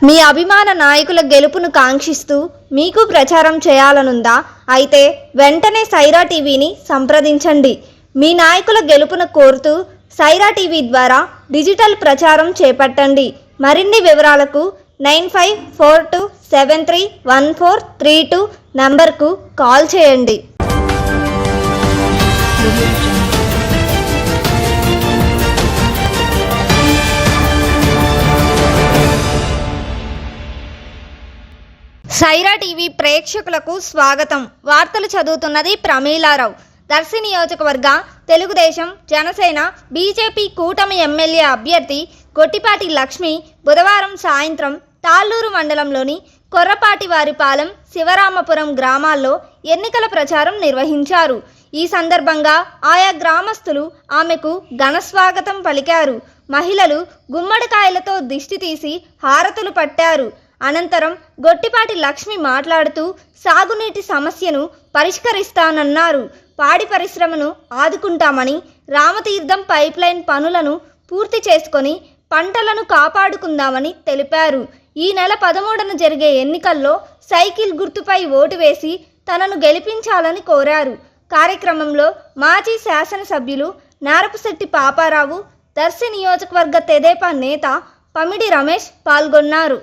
మీ అభిమాన నాయకుల గెలుపును కాంక్షిస్తూ మీకు ప్రచారం చేయాలనుందా? అయితే వెంటనే సైరా టీవీని సంప్రదించండి. మీ నాయకుల గెలుపును కోరుతూ సైరా టీవీ ద్వారా డిజిటల్ ప్రచారం చేపట్టండి. మరిన్ని వివరాలకు 9542731432 నంబర్కు కాల్ చేయండి. సైరా టీవీ ప్రేక్షకులకు స్వాగతం. వార్తలు చదువుతున్నది ప్రమీలారావు. దర్శి నియోజకవర్గ తెలుగుదేశం, జనసేన, బీజేపీ కూటమి ఎమ్మెల్యే అభ్యర్థి గొట్టిపాటి లక్ష్మి బుధవారం సాయంత్రం తాళ్ళూరు మండలంలోని కొర్రపాటివారిపాలెం, శివరామపురం గ్రామాల్లో ఎన్నికల ప్రచారం నిర్వహించారు. ఈ సందర్భంగా ఆయా గ్రామస్తులు ఆమెకు ఘనస్వాగతం పలికారు. మహిళలు గుమ్మడికాయలతో దిష్టి తీసి హారతులు పట్టారు. అనంతరం గొట్టిపాటి లక్ష్మి మాట్లాడుతూ సాగునీటి సమస్యను పరిష్కరిస్తానన్నారు. పాడి పరిశ్రమను ఆదుకుంటామని, రామతీర్థం పైప్లైన్ పనులను పూర్తి చేసుకొని పంటలను కాపాడుకుందామని తెలిపారు. ఈ నెల 13న జరిగే ఎన్నికల్లో సైకిల్ గుర్తుపై ఓటు వేసి తనను గెలిపించాలని కోరారు. కార్యక్రమంలో మాజీ శాసనసభ్యులు నారపుశెట్టి పాపారావు, దర్శి నియోజకవర్గ తెదేపా నేత పమిడి రమేష్ పాల్గొన్నారు.